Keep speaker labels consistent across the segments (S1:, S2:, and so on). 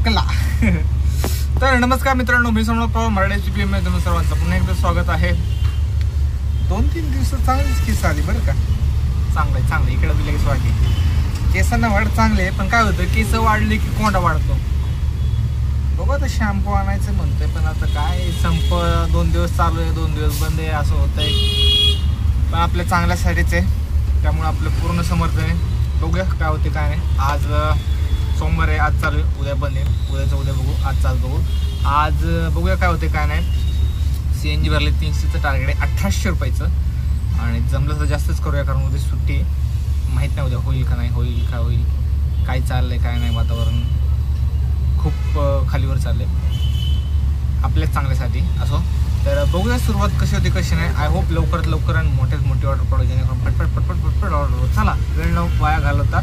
S1: टाकला. तर नमस्कार मित्रांनो, मी समोर पवार मराठी CPM मध्ये तुम्ही सर्वांचं पुन्हा एकदा स्वागत आहे. 2-3 दिवस चांगलीच केस आली बरं का. चांगलं इकडे दिले केस वाढली. केसांना वाढ चांगले, पण काय होतं केस वाढले की कोंडा वाढतो. बघू आता शॅम्पू आणायचं म्हणतोय, पण आता काय संप 2 दिवस चालू आहे 2 दिवस बंद आहे असं होतंय. पण आपल्या चांगल्यासाठीच आहे, त्यामुळे आपलं पूर्ण समर्थन आहे. बघूया काय होते काय नाही. आज सोमवार आहे, आज चालू आहे, उद्या बंद आहे, उद्याचं उद्या बघू, आज चालू बघू. आज बघूया काय होते काय नाही. CNG भरले 300चं टार्गेट आहे 1800 रुपयाचं, आणि जमलं तर जास्तच करूया कारण उद्या सुट्टी आहे. माहीत नाही उद्या होईल का नाही, होईल काय चाललंय काय नाही. वातावरण खूप खालीवर चाललंय आपल्या चांगल्यासाठी असो. तर बघूया सुरुवात कशी होती कशी नाही. आय होप लवकरात लवकर आणि मोठी ऑर्डर पडू, जेणेकरून पटपट ऑर्डर हो. चला वेळ न वाया घालवता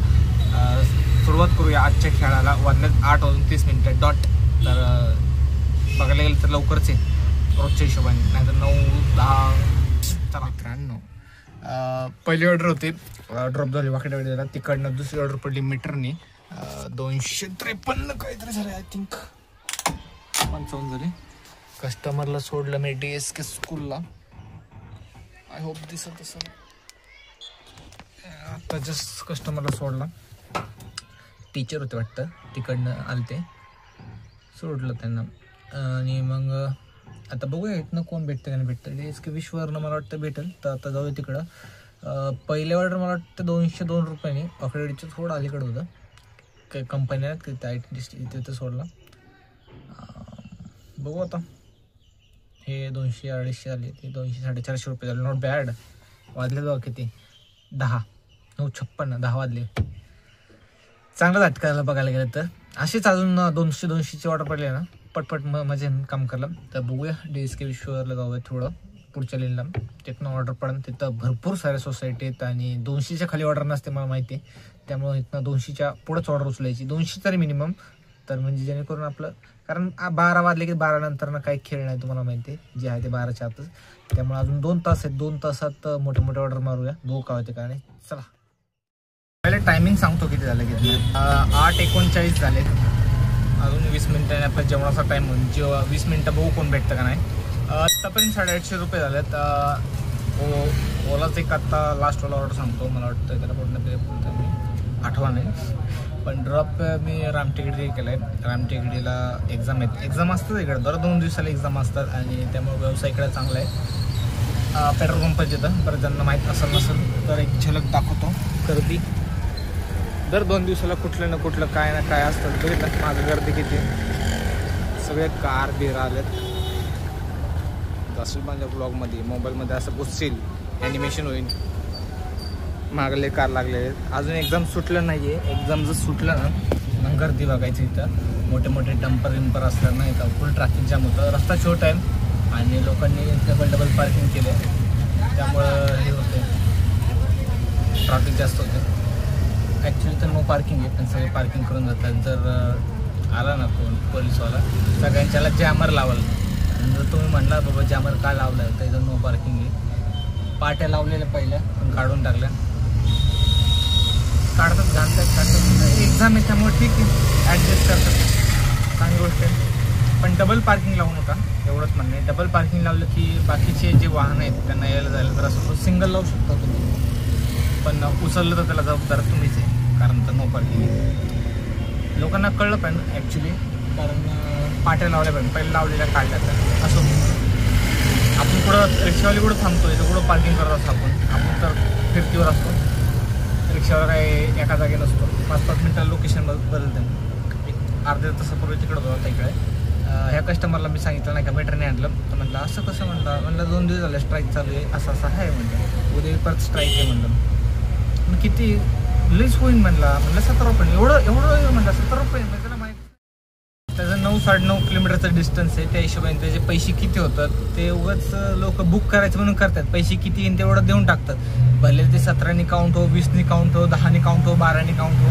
S1: सुरुवात करूया आजच्या खेळाला. वाजल्यात 8:30 डॉट. तर बघायला गेलं तर लवकरच आहे रोजच्या हिशोबाने, नाहीतर 9-10. चला मित्रांनो, पहिली ऑर्डर होती ड्रॉप झाली वाकड्याला, तिकडनं दुसरी ऑर्डर पडली मीटरनी 253 काहीतरी झाले, आय थिंक 55 झाले. कस्टमरला सोडलं मी DSK स्कूलला. आय होप दिसत असेल. आता जस्ट कस्टमरला सोडला, टीचर होते वाटतं, तिकडनं आले ते, सोडलं त्यांना. आणि मग आता बघूया इथनं कोण भेटतं का नाही भेटतं. DSK विश्ववरनं मला वाटतं भेटेल, तर आता जाऊया तिकडं. पहिल्या ऑर्डर मला वाटतं 202 रुपयाने अकडेडीचं थोडं अलीकडं होतं. काही कंपनी आहेत की त्या IT तिथं सोडला. बघू आता. हे 200-250 आले, ते 200-450 रुपये झाले. Not bad. वाजले जाऊ किती 10 वाजले. चांगलं झटकायला बघायला गेलं तर. असेच अजून 200-200ची ऑर्डर पडली ना, पटपट मजे काम करलं. तर बघूया DSK विश्ववरला जाऊया थोडं पुढच्या लेनला, तिथनं ऑर्डर पडेल. तिथं भरपूर साऱ्या सोसायटी आहेत आणि 200च्या खाली ऑर्डर नसते मला माहिती आहे. त्यामुळे इथनं 200च्या पुढंच ऑर्डर उचलायची, 200 तरी मिनिमम. तर म्हणजे जेणेकरून आपलं, कारण 12 वाजले की 12 नंतर ना काही खेळ नाही, तुम्हाला माहिती आहे, जे आहे ते 12च्या आतच. त्यामुळे अजून 2 तास आहेत, 2 तासात मोठे ऑर्डर मारूया. बघू काय होते काय नाही. चला पहिले टायमिंग सांगतो किती झालं किती. 8:39 झाले. अजून 20 मिनिटांनी आपल्या जेवणाचा टाईम होईल. 20 मिनिटं बघू कोण भेटतं का नाही. आत्तापर्यंत 850 रुपये झालेत. ओलाच एक आत्ता लास्टवाला ऑर्डर सांगतो, मला वाटतं त्याला पूर्ण मी आठवा नाही. पण ड्रॉप मी रामटेकडी केलं आहे. रामटेकडीला एक्झाम असतात इकडे, दर 2 दिवसाला एक्झाम असतात, आणि त्यामुळे व्यवसाय इकडे चांगला आहे. पेट्रोल पंपाचे तर बरं ज्यांना माहीत नसेल तर एक झलक दाखवतो. गर्दी दर 2 दिवसाला कुठलं ना कुठलं काय ना काय असतं. बघितलं माझं गर्दी किती, सगळे कार बिर आलेत. असेल माझ्या ब्लॉगमध्ये मोबाईलमध्ये असं बसतील, ॲनिमेशन होईल. मागले कार लागले आहेत. अजून एक्झाम सुटलं नाही आहे. एक्झाम जर सुटलं ना मग गर्दी बघायची. इथं मोठे डंपर असतात ना, इथं फुल ट्रॅफिक जाम होतं. रस्ता छोटा आहे आणि लोकांनी डबल पार्किंग केलं, त्यामुळं हे होते, ट्रॅफिक जास्त होते. ॲक्च्युली तर नो पार्किंग आहे, पण सगळे पार्किंग करून जातात. जर आला ना कोण पोलिसवाला, सगळ्यांच्याला जॅमर लावाल. जर तुम्ही म्हणला बाबा जॅमर का लावला आहे, तर इथं नो पार्किंग आहे. पाट्या लावलेल्या पहिल्या पण काढून टाकल्या. काढतात एक्झाम आहे त्यामुळे ठीक आहे, ॲडजस्ट करतात, चांगली गोष्ट आहे. पण डबल पार्किंग लावू नका, एवढंच म्हणणं आहे. डबल पार्किंग लावलं की बाकीचे जे वाहन आहेत त्यांना यायला जायला तर असं सिंगल लावू शकता तुम्ही, पण उचललं तर त्याला जबाबदार तुम्हीच आहे, कारण तर नो पार्किंग आहे. लोकांना कळलं पाहिजे ॲक्च्युली, कारण पाट्या लावल्या पाहिजे, पहिल्या लावलेल्या काढल्या तर असं. आपण कुठं रिक्षावाली कुठं थांबतोय तर कुठं पार्किंग करत असतो आपण तर फिरतीवर असतो. रिक्षावर काही एका जागी नसतो. 5-5 मिनिटाला लोकेशन बदलते. एक अर्ध्या तासापूर्वी तिकडं होता इकडे. ह्या कस्टमरला मी सांगितलं नाही का मीटरने आणलं, तर म्हटलं असं कसं म्हणलं 2 दिवस झाले स्ट्राईक चालू आहे, असं आहे म्हणलं. उद्या परत स्ट्राईक आहे म्हणलं. मग किती लईच होईल म्हणलं 17 रुपये. एवढं म्हणलं 17 रुपये. म्हणजे त्याला माहिती त्याचं 9-9.5 किलोमीटरचं डिस्टन्स आहे. त्या हिशोबाने त्याचे पैसे किती होतात ते उगाच लोक बुक करायचं म्हणून करतात. पैसे किती येईल तेवढं देऊन टाकतात. भले ते 17नी काउंट हो, 20नी काउंट हो, 10नी काउंट हो, 12नी काउंट हो.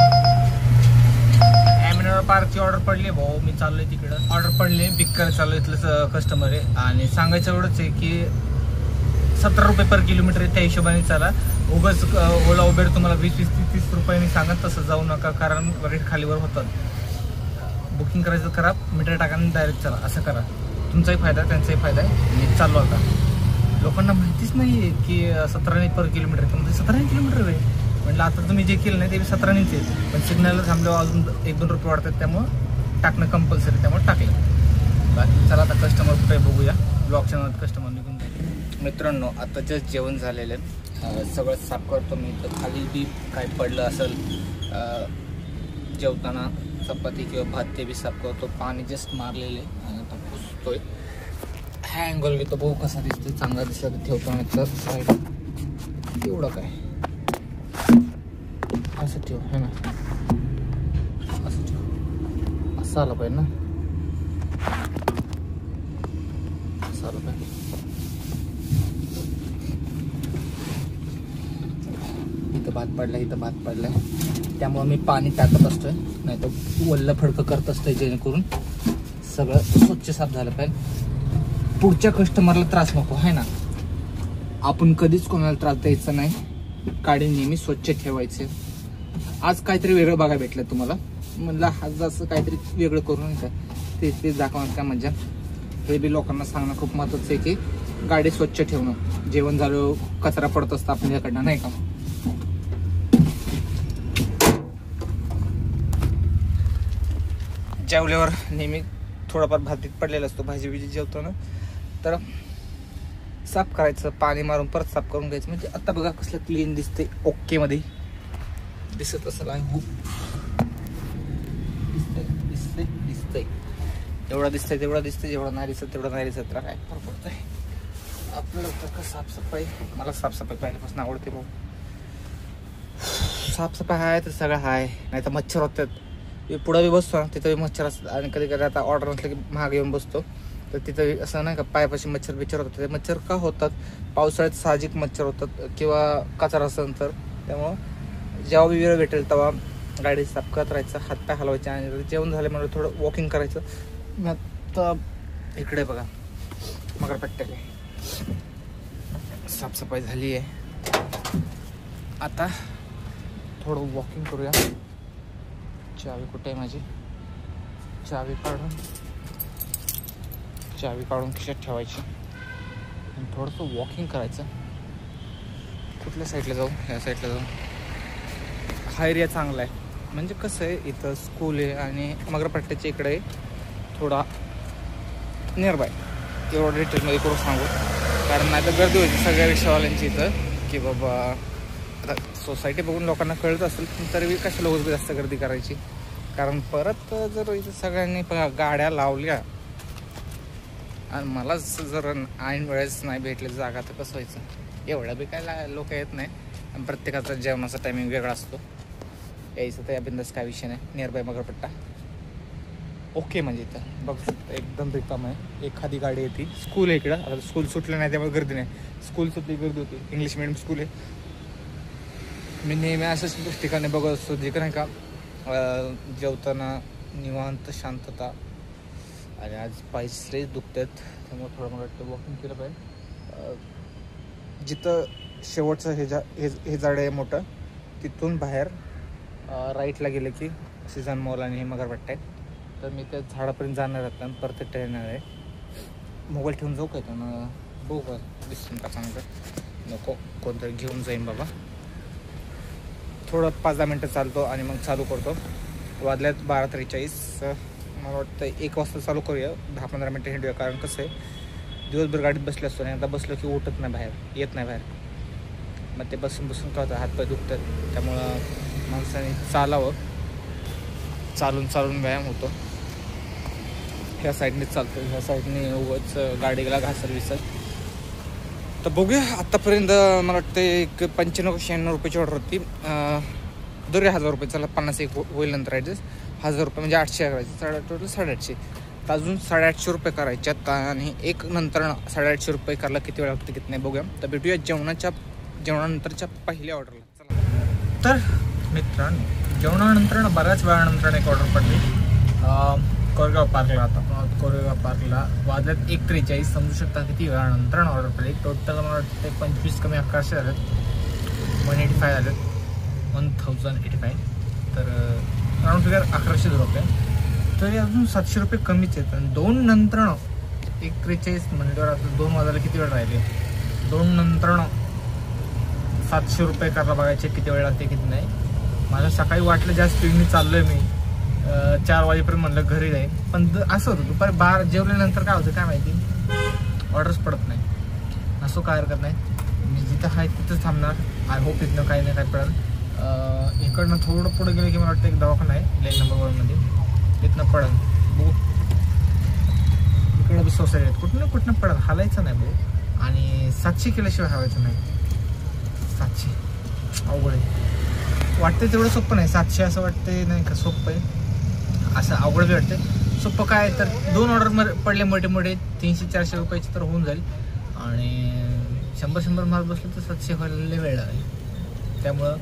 S1: ॲमिनोरा पार्कची ऑर्डर पडली भाऊ, मी चाललोय तिकडं. ऑर्डर पडली, पिक करायला चालू इथलं कस्टमर आहे. आणि सांगायचं एवढंच आहे की 17 रुपये पर किलोमीटर आहे, त्या हिशोबाने चाला. उगाच ओला उबेर तुम्हाला 20-30 रुपयांनी सांगत तसं जाऊ नका, कारण रेट खालीवर होतात. बुकिंग करायचं करा, मीटर टाका आणि डायरेक्ट चला, असं करा. तुमचाही फायदा आहे, त्यांचाही फायदा आहे. मी चाललो आता. लोकांना माहितीच नाही आहे की 17 पर किलोमीटर, म्हणजे 17 किलोमीटर आहे म्हटलं. आता तुम्ही जे केलं नाही ते 17च आहे, पण सिग्नलला थांबल्यावर अजून 1-2 रुपये वाढतात, त्यामुळं टाकणं कंपल्सरी, त्यामुळे टाकलं. बाकी चला आता कस्टमर कुठे बघूया. ब्लॉगच्या नावात कस्टमर निघून जाईल. मित्रांनो, आता जस्ट जेवण झालेलं आहे, सगळं साफ करतो मी. तर खाली बी काय पडलं असेल जेवताना, चपाती किंवा भात, ते बी साफ करतो. पाणी जस्ट मारलेले आणि आता पुसतोय. हा अँगल घेतो, बघू कसा दिसतोय. चांगला दिसला तर ठेवतो, आणि तर साईड एवढं काय असं ठेव, है ना, असं ठेव. असं आलं पाहिजे ना, असं आलं पाहिजे. इथं भात पडलाय, इथं भात पडलाय, त्यामुळे मी पाणी टाकत असतोय, नाही तर वल्ल फडकं करत असतोय, जेणेकरून सगळं स्वच्छ साफ झालं पाहिजे. पुढच्या कस्टमरला त्रास नको, आहे ना. आपण कधीच कोणाला त्रास द्यायचा नाही. गाडी नेहमी स्वच्छ ठेवायचे. आज काहीतरी वेगळं बघायला भेटलं तुम्हाला, म्हणलं आज असं काहीतरी वेगळं करून का ते दाखवणार का मजा. हे बी लोकांना सांगणं खूप महत्त्वाचं आहे की गाडी स्वच्छ ठेवणं. जेवण झालं कचरा पडत असतं आपल्याकडनं, नाही का. जेवल्यावर नेहमी थोडाफार भातीत पडलेला असतो, भाजी बिजी जेवतो ना, तर साफ करायचं, पाणी मारून परत साफ करून घ्यायचं. म्हणजे आता बघा कसलं क्लीन दिसते, ओके मध्ये दिसत असेल. दिसतंय एवढं दिसतंय, तेवढं दिसतंय, जेवढं नाही दिसत तेवढं नाही दिसत. तर काय फरक पडतंय आपल्याला का साफसफाई. मला साफसफाई पहिल्यापासून आवडते भाऊ. साफसफाई आहे तर सगळं आहे, नाही तर मच्छर होतात. पुढं बी बसतो ना, तिथं बी मच्छर असतात. आणि कधी कधी आता ऑर्डर नसलं की महाग येऊन बसतो, तर तिथं असं नाही का पायापाशी मच्छर बिच्छर होतात. ते मच्छर का होतात, पावसाळ्यात साहजिक मच्छर होतात, किंवा कचरा असेल तर. त्यामुळं जेव्हा बी वेळ भेटेल तेव्हा गाडी साफ करत राहायचं, हातपाय हलवायचे, आणि जेवण झाले म्हणजे थोडं वॉकिंग करायचं. आता इकडे बघा मगरपट्ट्याला साफसफाई झाली आहे. आता थोडं वॉकिंग करूया. चावी कुठे आहे माझी, चावी काढून खिशात ठेवायची आणि थोडंसं वॉकिंग करायचं. कुठल्या साईडला जाऊ, ह्या साईडला जाऊ. हा एरिया चांगला आहे, म्हणजे कसं आहे इथं स्कूल आहे आणि मगरपट्ट्याच्या इकडे थोडा नियर बाय. एवढं डिटेलमध्ये करून सांगू, कारण नाही तर गर्दी होती सगळ्या रिक्षावाल्यांची इथं, की बाबा आता सोसायटी बघून लोकांना कळत असेल, पण तरी कशाला उगाच जास्त गर्दी करायची. कारण परत जर इथं सगळ्यांनी गाड्या लावल्या आणि मलाच जर ऐन वेळेस नाही भेटले जागा, तर कसं व्हायचं. एवढं बी काय लोक येत नाही, आणि प्रत्येकाचा जेवणाचा टायमिंग वेगळा असतो. यायचं तर या बिंदास काय विषय नाही. Near by Magarpatta okay. म्हणजे इथं बघू शकता एकदम रिकाम आहे. एखादी गाडी येते. स्कूल आहे इकडं, आता स्कूल सुटलं नाही त्यामुळे गर्दी नाही. स्कूल सुटली गर्दी होती. इंग्लिश मिडियम स्कूल आहे. मी नेहमी अशाच ठिकाणी बघत असतो जे नाही का जेवताना निवांत शांतता. आणि आज पायसले दुखतात, त्यामुळे थोडं मला वाटतं वॉकिंग केलं पाहिजे. जिथं शेवटचं हे झाड आहे मोठं, तिथून बाहेर राईटला गेलं की सीझन मॉल आणि हे मगरपट्टा आहे. तर मी त्या झाडापर्यंत जाणार आहे आणि परफेक्ट येणार आहे. मोबाईल ठेवून जाऊ काय त्यांना बघू का दिसून का चांगलं. नको, कोणतरी घेऊन जाईन बाबा. थोडं 5-10 मिनटं चालतो आणि मग चालू करतो. वाजल्यात 12:43. मला वाटतं 1 वाजता चालू करूया. 10-15 मिनटं हिंडूया. कारण कसं आहे दिवसभर गाडीत बसले असतो आणि आता बसलो की उठत नाही बाहेर, येत नाही बाहेर. मग ते बसून काय होतं, हातपाय दुखतात. त्यामुळं माणसाने चालावं. चालून व्यायाम होतो. ह्या साईडनेच चालतो, ह्या साईडने उगाच गाडीला घासल विसर. तर बघूया. आत्तापर्यंत मला वाटतं एक 95-96 रुपयाची ऑर्डर होती. दर 1000 रुपये, चला 50 एक होईल नंतर ॲडजस्ट. 1000 रुपये म्हणजे 800 करायचे, टोटल 850. तर अजून 850 रुपये करायच्यात. आणि एक नंतर 850 रुपये करायला किती वेळ लागते किती नाही बघूया. तर भेटूया जेवणानंतरच्या पहिल्या ऑर्डरला. चला. तर मित्रांनो, जेवणानंतर बऱ्याच वेळानंतर एक ऑर्डर पडली कोरेगाव पार्कला. आता कोरेगाव पार्कला वाजल्यात 1:43. समजू शकता किती वेळानंतर ऑर्डर पडली. टोटल मला वाटतं 25 कमी 1100 झालेत. 185 झालेत. 1085. तर राऊंड फिगर 1100 रुपये. तरी अजून 700 रुपये कमीच आहेत. आणि 2 नंतर 1:43 म्हणल्यावर आता 2 वाजायला किती वेळ राहिले. 2 नंतर 700 रुपये करायला बघायचे किती वेळ लागते किती नाही. मला सकाळी वाटलं जास्त स्पीडने चाललोय मी, 4 वाजेपर्यंत म्हणलं घरी जाईल. पण असं होतं दुपारी 12 जेवल्यानंतर काय होतं काय माहिती, ऑर्डर्स पडत नाही. असं काय हरकत नाही, मी जिथं आहे तिथंच थांबणार. आय होप इथनं काही नाही काय पडेल. इकडनं थोडं पुढे गेलं की मला वाटतं एक दवाखाना आहे लेन नंबर 1मध्ये, तिथनं पडेल बघू. इकडं बी सोसायटी आहेत, कुठनं पडेल, हालायचं नाही भाऊ. आणि 700 केल्याशिवाय हवायचं नाही. 700 अवघड आहे, वाटते तेवढं सोपं नाही. 700 असं वाटते नाही का सोपं आहे, असं अवघड बी वाटते. सोपं काय तर 2 ऑर्डर पडले मोठे 300-400 रुपयाचे तर होऊन जाईल. आणि 100 मार्क बसले तर 700 व्हायला वेळ लागेल. त्यामुळं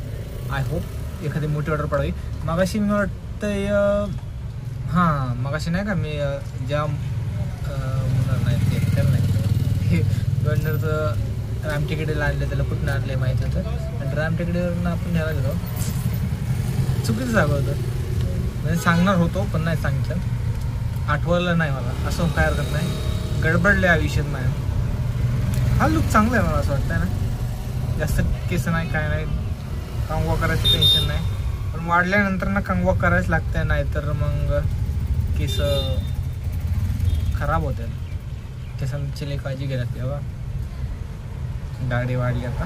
S1: आय होप एखादी मोठी ऑर्डर पडावी. मगाशी मी वाटतं मगाशी नाही का मी ज्या होणार नाही ते त्याला नाही गंडरचं रामटेकडीला आणलं, त्याला कुठून आणले माहीत होतं. आणि रामटेकडीवरून आपण न्यायला गेलो, चुकीचं जागा होतं. म्हणजे सांगणार होतो पण नाही सांगितलं, आठवलं नाही मला. असं काय हरकत नाही, गडबडले आयुष्यात नाही. हा लुक चांगला आहे मला असं वाटतं ना. जास्त केस नाही काय नाही, कंगवा करायचं टेन्शन नाही. पण वाढल्यानंतर ना कंगवा करायच लागतंय, नाहीतर मग केस खराब होते. केसांची लई काळजी घ्यायला लागते बाबा. गाडी वाढली आता,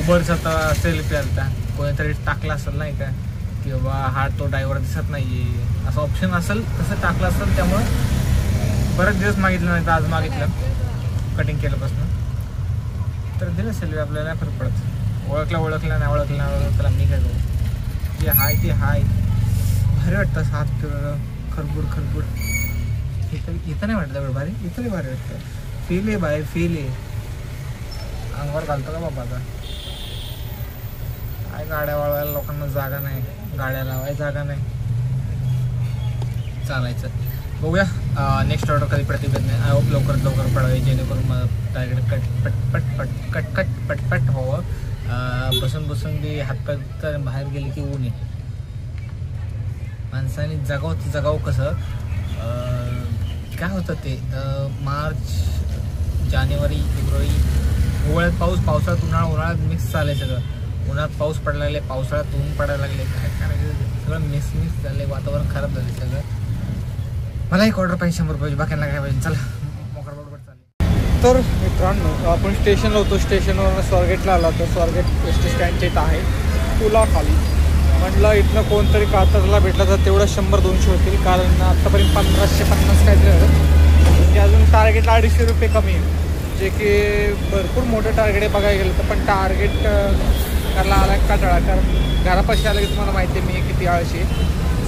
S1: उबरचा आता सेल्फी आलता, कोणीतरी टाकला असेल नाही का की बाबा हा तो ड्रायव्हर दिसत नाही आहे असं ऑप्शन असेल, तसं टाकलं असेल. त्यामुळं बरेच दिवस मागितलं नाही तर आज मागितलं कटिंग केल्यापासून, तर दिलं सेल्फी. आपल्याला नाही फरक पडत, ओळखला नाही त्याला मी काय करू. जे हाय ते हाय, भारी वाटतं असं हात फिरवलं खरबूड. इथं नाही वाटतं एवढं भारी, इथं भारी वाटतं. फील आहे बाहेर, फील आहे. अंगावर घालतो का बाबा आता. काय गाड्या वाळवायला लोकांना जागा नाही, गाड्या लावायला जागा नाही, चालायचं. बघूया नेक्स्ट ऑर्डर कधी प्रतिबंध नाही. आय होप लवकरात लवकर पडावे, जेणेकरून मला टार्गेट पटपट व्हावं. बसून बी हातपाय तर बाहेर गेले की ऊन आहे. माणसाने जगाव कसं काय होतं ते मार्च जानेवारी फेब्रुवारी हिवाळ्यात पाऊस, पावसाळ्यात उन्हाळ्यात मिक्स चाललंय सगळं. उन्हाळ्यात पाऊस पडायला लागले, पावसाळ्यात ऊन पडायला लागले. काय करायचं सगळं मिक्स झालं, वातावरण खराब झालं सगळं. मला एक ऑर्डर पाहिजे 100 रुपयाची, बाकींना काय पाहिजे. चला मोकर बरोबर चालले. तर मित्रांनो आपण स्टेशनला होतो, स्टेशनवरून स्वारगेटला आला. तर स्वारगेट एस टी स्टँडच्या इथं आहे पुलाखाली. म्हटलं इथनं कोणतरी कातरला भेटला तर तेवढं 100-200 होतील, कारण आत्तापर्यंत 1550 काहीतरी झालं. म्हणजे अजून टार्गेटला 250 रुपये कमी आहे, जे की भरपूर मोठं टार्गेट आहे बघायला गेलं तर. पण टार्गेट करायला आला काटाळा, कारण घरापाशी आलं की तुम्हाला माहिती आहे मी किती आळशी आहे.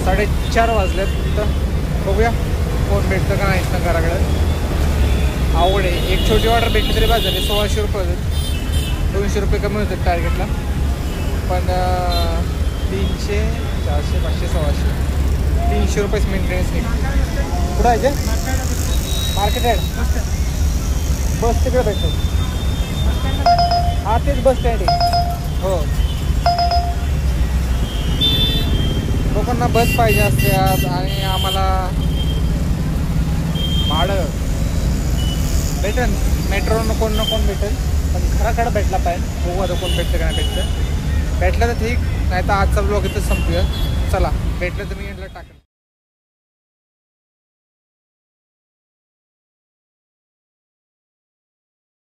S1: 4:30 वाजलेत. तर बघूया कोण भेटतं का नाही इथनं घराकडे. आवड आहे, एक छोटी ऑर्डर भेटली तरी बाजार झाली. 1600 रुपये होते, 200 रुपये कमी होतात टार्गेटला. पण 300 400 500 1600 300 रुपयेच मेंटेनन्स नाही. कुठं आहे ते मार्केट आहे, बस तिकडे भेटतो. हा तेच बस स्टँड आहे. हो, लोकांना बस पाहिजे असते आज, आणि आम्हाला भाडं भेटेल. मेट्रोनं कोण ना कोण भेटेल, पण घराकडे भेटला पाहिजे. बघू आता कोण भेटतं का नाही भेटतं. भेटलं तर ठीक, नाही तर आजचा ब्लॉग इथं संपूया. चला भेटलं तर मी म्हटलं टाक.